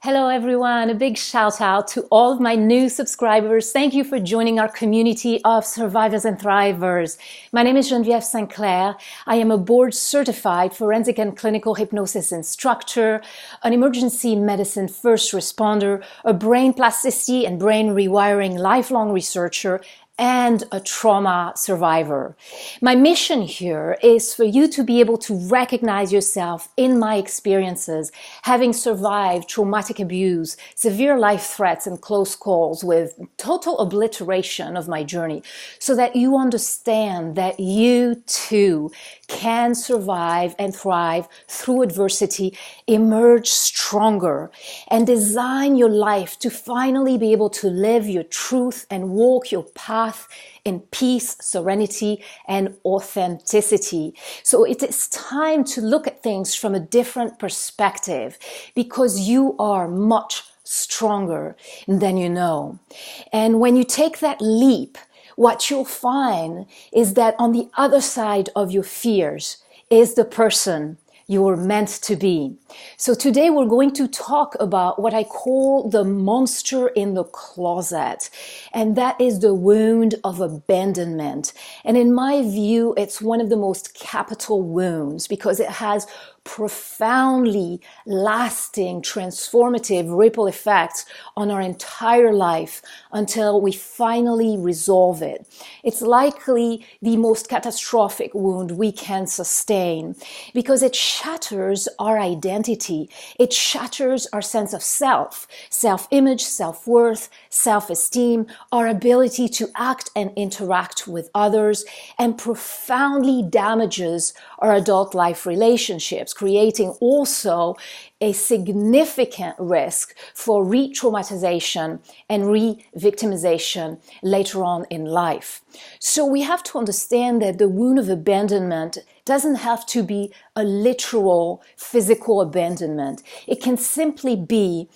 Hello everyone, a big shout out to all of my new subscribers. Thank you for joining our community of survivors and thrivers. My name is Genvièv Sinclair. I am a board certified forensic and clinical hypnosis instructor, an emergency medicine first responder, a brain plasticity and brain rewiring lifelong researcher, and a trauma survivor. My mission here is for you to be able to recognize yourself in my experiences, having survived traumatic abuse, severe life threats, and close calls with total obliteration of my journey, so that you understand that you too can survive and thrive through adversity, emerge stronger, and design your life to finally be able to live your truth and walk your path in peace, serenity, and authenticity. So it is time to look at things from a different perspective because you are much stronger than you know. And when you take that leap, what you'll find is that on the other side of your fears is the person you were meant to be. So today we're going to talk about what I call the monster in the closet, and that is the wound of abandonment. And in my view, it's one of the most capital wounds because it has profoundly lasting, transformative ripple effects on our entire life until we finally resolve it. It's likely the most catastrophic wound we can sustain because it shatters our identity. It shatters our sense of self, self-image, self-worth, self-esteem, our ability to act and interact with others, and profoundly damages our adult life relationships, creating also a significant risk for re-traumatization and re-victimization later on in life. So we have to understand that the wound of abandonment doesn't have to be a literal physical abandonment. It can simply be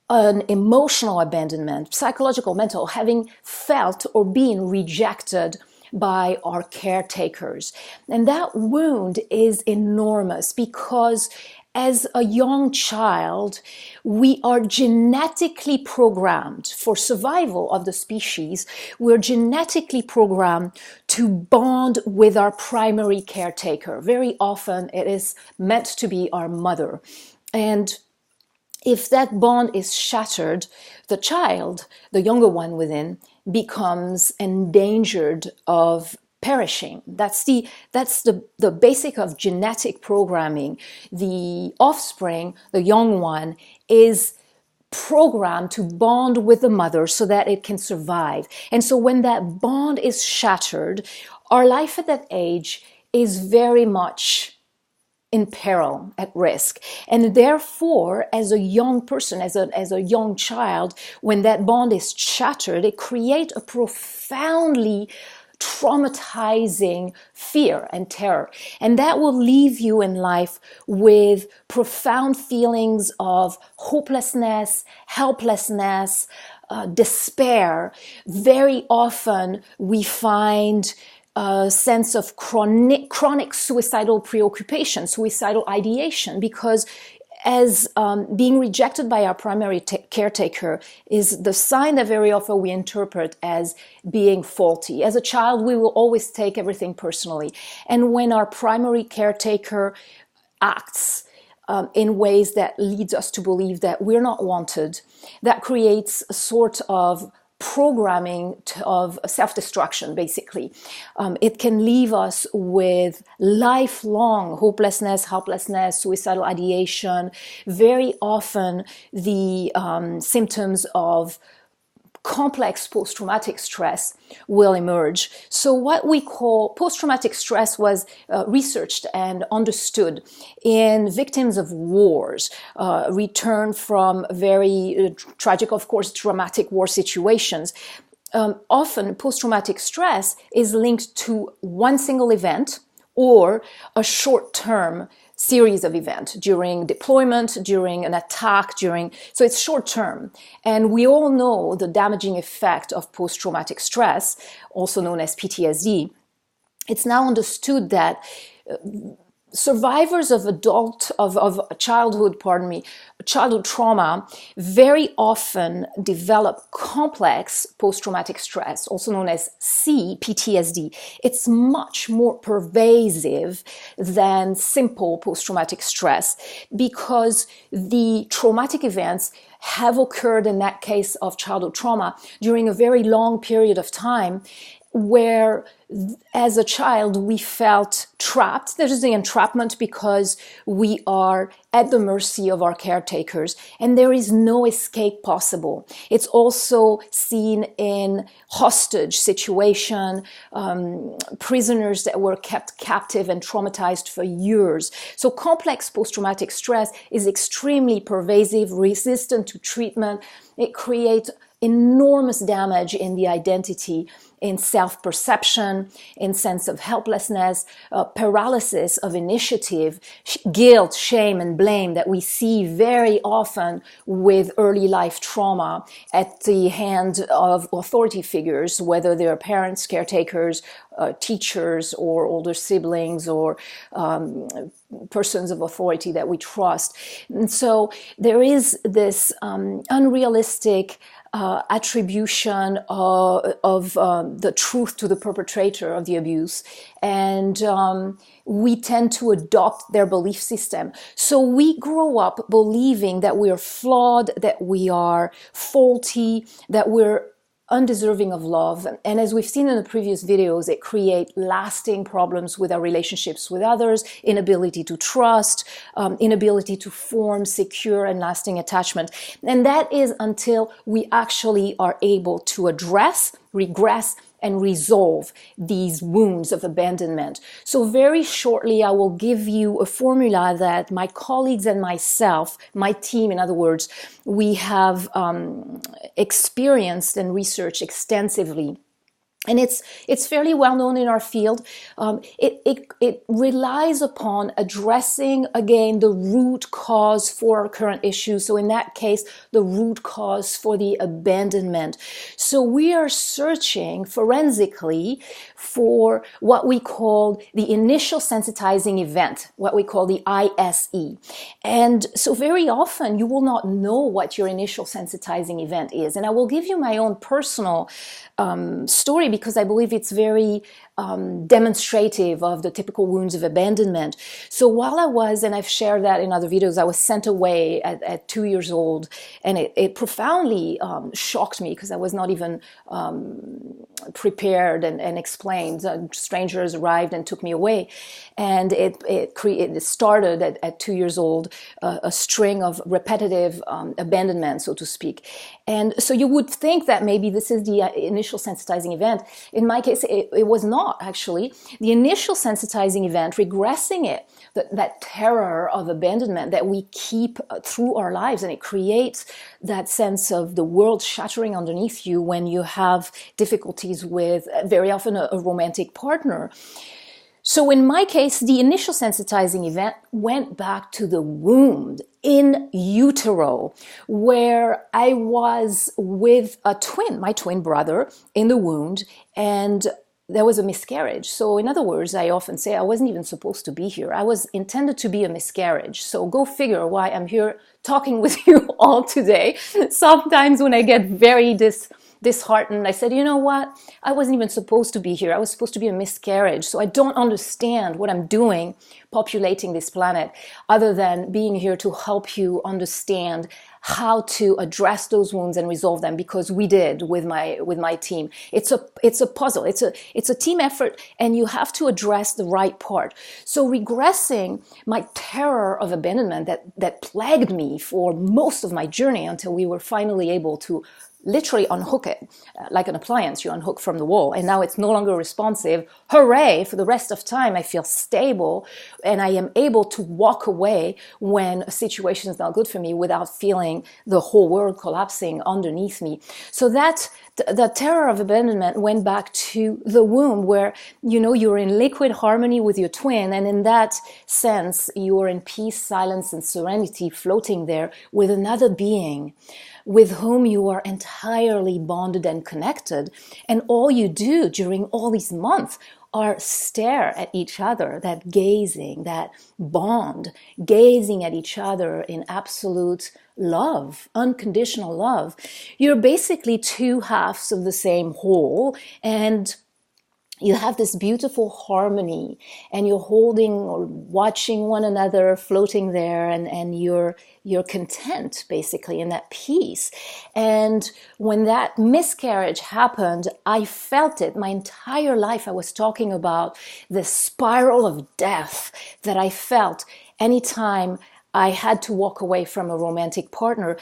an emotional abandonment, psychological, mental, having felt or been rejected by our caretakers. And that wound is enormous because as a young child, we are genetically programmed for survival of the species. We're genetically programmed to bond with our primary caretaker. Very often it is meant to be our mother. And if that bond is shattered, the child, the younger one within, becomes endangered of perishing. That's the basic of genetic programming. The offspring, the young one, is programmed to bond with the mother so that it can survive. And so when that bond is shattered, our life at that age is very much in peril, at risk. And therefore, as a young person, as a young child, when that bond is shattered, it creates a profoundly traumatizing fear and terror. And that will leave you in life with profound feelings of hopelessness, helplessness, despair. Very often we find a sense of chronic suicidal preoccupation, suicidal ideation, because as being rejected by our primary caretaker is the sign that very often we interpret as being faulty. As a child, we will always take everything personally. And when our primary caretaker acts in ways that leads us to believe that we're not wanted, that creates a sort of programming of self-destruction, basically. It can leave us with lifelong hopelessness, helplessness, suicidal ideation. Very often the symptoms of complex post-traumatic stress will emerge. So what we call post-traumatic stress was researched and understood in victims of wars, return from very tragic, of course, dramatic war situations. Often post-traumatic stress is linked to one single event or a short-term series of events during deployment, during an attack, so it's short term. And we all know the damaging effect of post-traumatic stress, also known as PTSD. It's now understood that survivors of childhood trauma very often develop complex post-traumatic stress, also known as PTSD. It's much more pervasive than simple post-traumatic stress because the traumatic events have occurred in that case of childhood trauma during a very long period of time, where as a child we felt trapped. There's the entrapment because we are at the mercy of our caretakers and there is no escape possible. It's also seen in hostage situation, prisoners that were kept captive and traumatized for years. So complex post-traumatic stress is extremely pervasive, resistant to treatment. It creates enormous damage in the identity, in self-perception, in sense of helplessness, paralysis of initiative, guilt, shame, and blame that we see very often with early life trauma at the hand of authority figures, whether they're parents, caretakers, teachers, or older siblings, or persons of authority that we trust. And so there is this unrealistic attribution of the truth to the perpetrator of the abuse, and we tend to adopt their belief system. So we grow up believing that we are flawed, that we are faulty, that we're undeserving of love. And as we've seen in the previous videos, it creates lasting problems with our relationships with others, inability to trust, inability to form secure and lasting attachment. And that is until we actually are able to address, regress, and resolve these wounds of abandonment. So very shortly, I will give you a formula that my colleagues and myself, my team, in other words, we have experienced and researched extensively. And it's fairly well known in our field. It relies upon addressing, again, the root cause for our current issues. So in that case, the root cause for the abandonment. So we are searching forensically for what we call the initial sensitizing event, what we call the ISE. And so very often you will not know what your initial sensitizing event is. And I will give you my own personal story because I believe it's very demonstrative of the typical wounds of abandonment. So while I was, and I've shared that in other videos, I was sent away at 2 years old, and it profoundly shocked me because I was not even prepared and explained. Strangers arrived and took me away, and it started at 2 years old a string of repetitive abandonment, so to speak. And so you would think that maybe this is the initial sensitizing event. In my case, it was not actually. The initial sensitizing event, regressing it, that terror of abandonment that we keep through our lives, and it creates that sense of the world shattering underneath you when you have difficulties with very often a romantic partner. So in my case, the initial sensitizing event went back to the womb, in utero, where I was with my twin brother in the womb, and there was a miscarriage. So in other words, I often say I wasn't even supposed to be here. I was intended to be a miscarriage. So go figure why I'm here talking with you all today. Sometimes when I get very disheartened, I said, you know what? I wasn't even supposed to be here. I was supposed to be a miscarriage. So I don't understand what I'm doing populating this planet other than being here to help you understand how to address those wounds and resolve them, because we did with my team. It's a puzzle. It's a team effort, and you have to address the right part. So regressing my terror of abandonment that plagued me for most of my journey until we were finally able to literally unhook it like an appliance. You unhook from the wall, and now it's no longer responsive. Hooray! For the rest of time, I feel stable, and I am able to walk away when a situation is not good for me without feeling the whole world collapsing underneath me. So that the terror of abandonment went back to the womb, where you're in liquid harmony with your twin, and in that sense you're in peace, silence, and serenity, floating there with another being with whom you are entirely bonded and connected. And all you do during all these months are stare at each other, that gazing, that bond, gazing at each other in absolute love, unconditional love. You're basically two halves of the same whole, and you have this beautiful harmony, and you're holding or watching one another floating there, and you're content basically in that peace. And when that miscarriage happened, I felt it my entire life. I was talking about the spiral of death that I felt anytime I had to walk away from a romantic partner.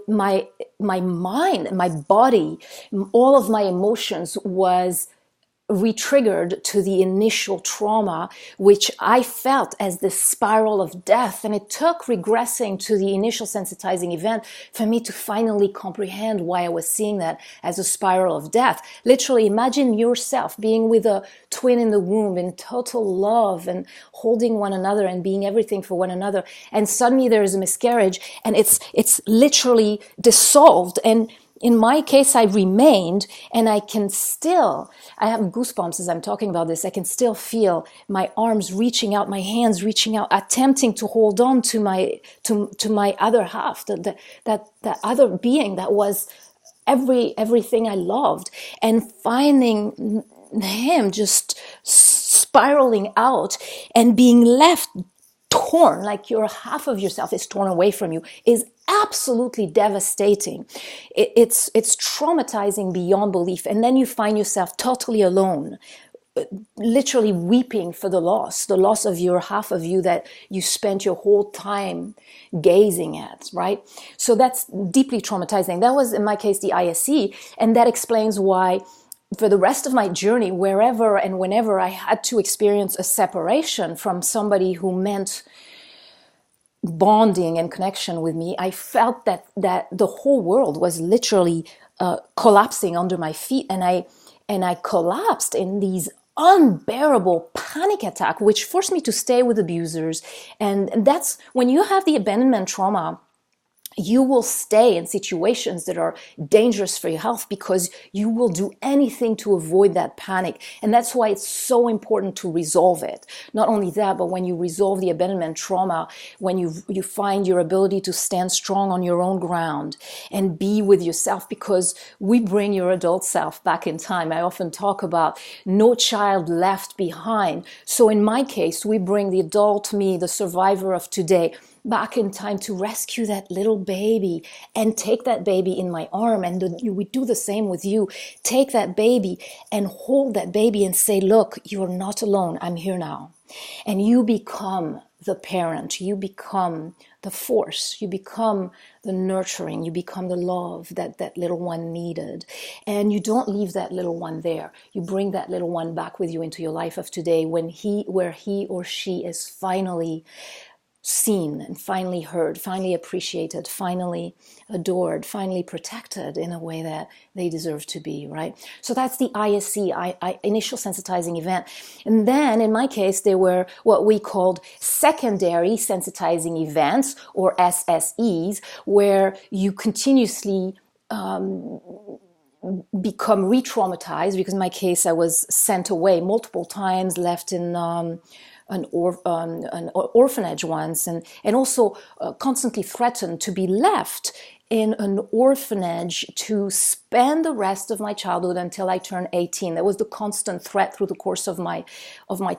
My mind, my body, all of my emotions was re-triggered to the initial trauma, which I felt as the spiral of death. And it took regressing to the initial sensitizing event for me to finally comprehend why I was seeing that as a spiral of death. Literally, imagine yourself being with a twin in the womb in total love and holding one another and being everything for one another. And suddenly there is a miscarriage, and it's literally dissolved. And in my case, I remained, and I have goosebumps as I'm talking about this. I can still feel my arms reaching out, my hands reaching out, attempting to hold on to my other half, that other being that was everything I loved, and finding him just spiraling out and being left torn, like your half of yourself is torn away from you, is absolutely devastating. It's traumatizing beyond belief. And then you find yourself totally alone, literally weeping for the loss of your half of you that you spent your whole time gazing at, right? So that's deeply traumatizing. That was, in my case, the ISE. And that explains why for the rest of my journey, wherever and whenever I had to experience a separation from somebody who meant bonding and connection with me, I felt that the whole world was literally collapsing under my feet, and I collapsed in these unbearable panic attack, which forced me to stay with abusers. And that's when you have the abandonment trauma. You will stay in situations that are dangerous for your health because you will do anything to avoid that panic. And that's why it's so important to resolve it. Not only that, but when you resolve the abandonment trauma, when you find your ability to stand strong on your own ground and be with yourself, because we bring your adult self back in time. I often talk about no child left behind. So in my case, we bring the adult me, the survivor of today, back in time to rescue that little baby and take that baby in my arm. And we do the same with you. Take that baby and hold that baby and say, look, you're not alone. I'm here now. And you become the parent. You become the force. You become the nurturing. You become the love that little one needed. And you don't leave that little one there. You bring that little one back with you into your life of today where he or she is finally seen and finally heard, finally appreciated, finally adored, finally protected in a way that they deserve to be, right? So that's the ISE, initial sensitizing event. And then in my case, there were what we called secondary sensitizing events, or SSEs, where you continuously become re-traumatized, because in my case, I was sent away multiple times, left in an orphanage once, and also constantly threatened to be left in an orphanage to spend the rest of my childhood until I turned 18. That was the constant threat through the course of my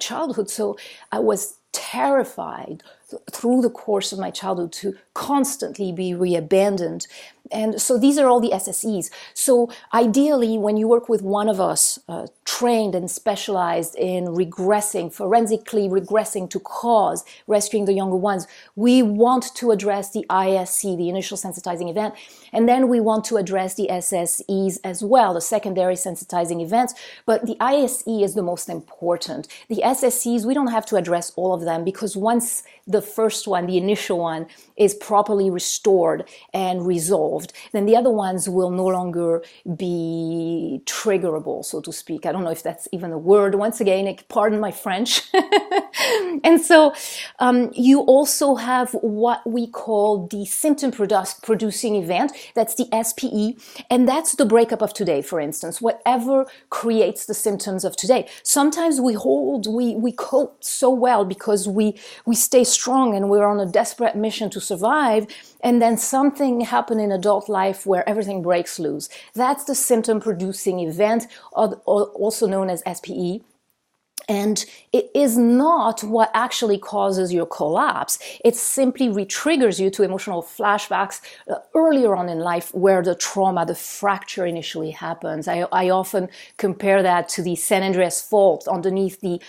childhood. So I was terrified through the course of my childhood to constantly be re-abandoned. And so these are all the SSEs. So ideally, when you work with one of us, trained and specialized in regressing, forensically regressing to cause, rescuing the younger ones, we want to address the ISE, the initial sensitizing event, and then we want to address the SSEs as well, the secondary sensitizing events. But the ISE is the most important. The SSEs, we don't have to address all of them, because once the first one, the initial one, is properly restored and resolved, resolved, then the other ones will no longer be triggerable, so to speak. I don't know if that's even a word. Once again, pardon my French. And so you also have what we call the symptom producing event. That's the SPE. And that's the breakup of today, for instance, whatever creates the symptoms of today. Sometimes we cope so well because we stay strong and we're on a desperate mission to survive. And then something happened in adult life where everything breaks loose. That's the symptom producing event, also known as SPE. And it is not what actually causes your collapse. It simply re-triggers you to emotional flashbacks earlier on in life where the trauma, the fracture initially happens. I often compare that to the San Andreas Fault underneath the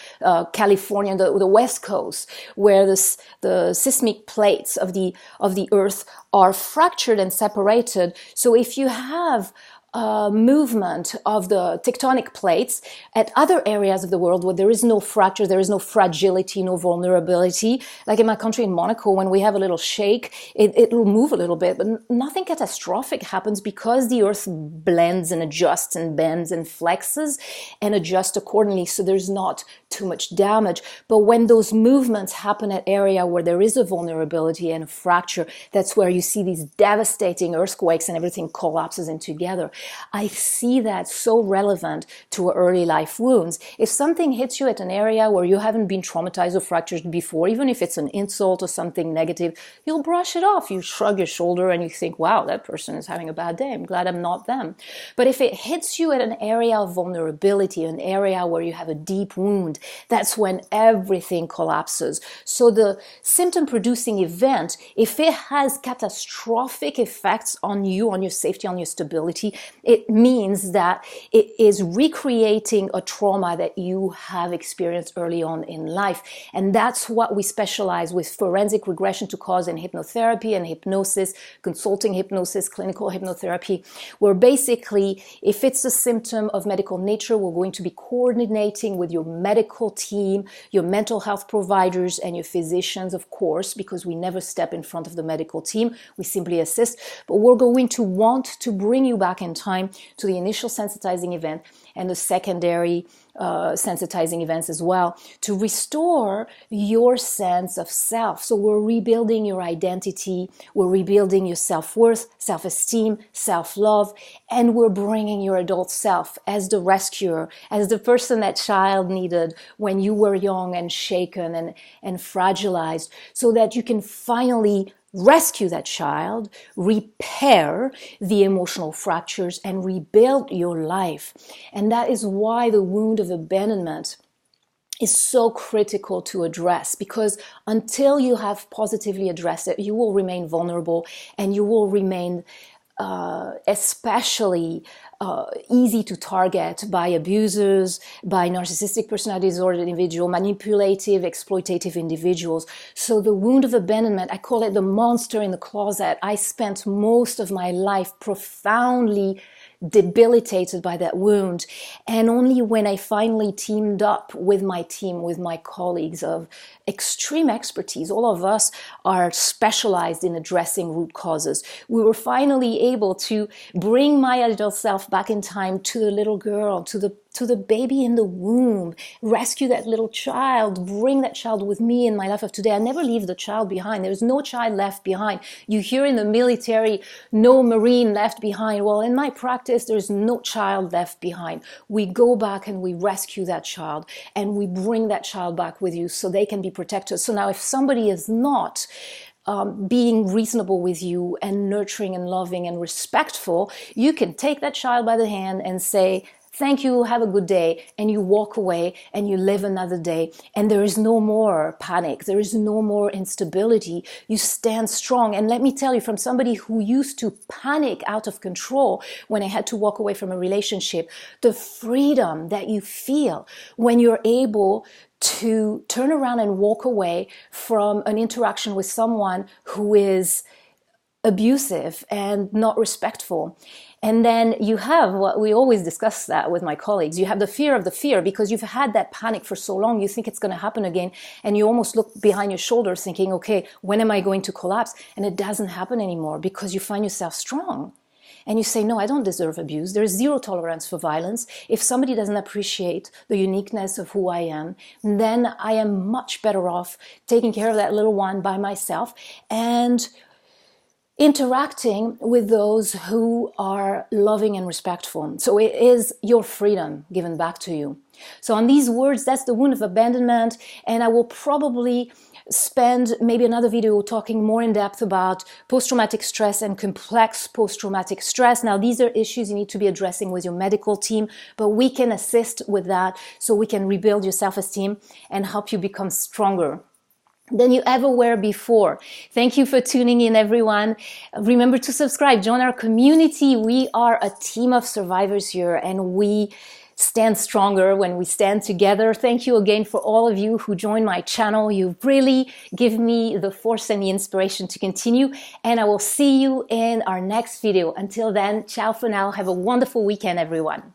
California, the West Coast, where the seismic plates of the earth are fractured and separated. So if you have movement of the tectonic plates at other areas of the world where there is no fracture, there is no fragility, no vulnerability. Like in my country, in Monaco, when we have a little shake, it'll move a little bit, but nothing catastrophic happens because the earth blends and adjusts and bends and flexes and adjusts accordingly, so there's not too much damage. But when those movements happen at area where there is a vulnerability and a fracture, that's where you see these devastating earthquakes and everything collapses in together. I see that so relevant to early life wounds. If something hits you at an area where you haven't been traumatized or fractured before, even if it's an insult or something negative, you'll brush it off. You shrug your shoulder and you think, wow, that person is having a bad day. I'm glad I'm not them. But if it hits you at an area of vulnerability, an area where you have a deep wound, that's when everything collapses. So the symptom producing event, if it has catastrophic effects on you, on your safety, on your stability, it means that it is recreating a trauma that you have experienced early on in life. And that's what we specialize with forensic regression to cause in hypnotherapy and hypnosis, consulting hypnosis, clinical hypnotherapy, where basically, if it's a symptom of medical nature, we're going to be coordinating with your medical team, your mental health providers, and your physicians, of course, because we never step in front of the medical team. We simply assist. But we're going to want to bring you back in time to the initial sensitizing event and the secondary sensitizing events as well, to restore your sense of self. So we're rebuilding your identity, we're rebuilding your self-worth, self-esteem, self-love, and we're bringing your adult self as the rescuer, as the person that child needed when you were young and shaken and fragilized, so that you can finally rescue that child, repair the emotional fractures, and rebuild your life. And that is why the wound of abandonment is so critical to address, because until you have positively addressed it, you will remain vulnerable and you will remain especially easy to target by abusers, by narcissistic personality disorder individuals, manipulative, exploitative individuals. So the wound of abandonment, I call it the monster in the closet. I spent most of my life profoundly debilitated by that wound. And only when I finally teamed up with my team, with my colleagues of extreme expertise, all of us are specialized in addressing root causes, we were finally able to bring my adult self back in time to the little girl, to the baby in the womb, rescue that little child, bring that child with me in my life of today. I never leave the child behind. There's no child left behind. You hear in the military, no Marine left behind. Well, in my practice, there's no child left behind. We go back and we rescue that child and we bring that child back with you so they can be protected. So now if somebody is not being reasonable with you and nurturing and loving and respectful, you can take that child by the hand and say, thank you, have a good day, and you walk away and you live another day, and there is no more panic, there is no more instability. You stand strong. And let me tell you, from somebody who used to panic out of control when I had to walk away from a relationship, the freedom that you feel when you're able to turn around and walk away from an interaction with someone who is abusive and not respectful. And then you have what we always discuss that with my colleagues. You have the fear of the fear because you've had that panic for so long. You think it's going to happen again. And you almost look behind your shoulder thinking, okay, when am I going to collapse? And it doesn't happen anymore because you find yourself strong. And you say, no, I don't deserve abuse. There's zero tolerance for violence. If somebody doesn't appreciate the uniqueness of who I am, then I am much better off taking care of that little one by myself and interacting with those who are loving and respectful. So it is your freedom given back to you. So on these words, that's the wound of abandonment. And I will probably spend maybe another video talking more in depth about post-traumatic stress and complex post-traumatic stress. Now, these are issues you need to be addressing with your medical team, but we can assist with that so we can rebuild your self-esteem and help you become stronger than you ever were before. Thank you for tuning in, everyone. Remember to subscribe, join our community. We are a team of survivors here, and we stand stronger when we stand together. Thank you again for all of you who joined my channel. You really give me the force and the inspiration to continue, and I will see you in our next video. Until then, ciao for now. Have a wonderful weekend, everyone.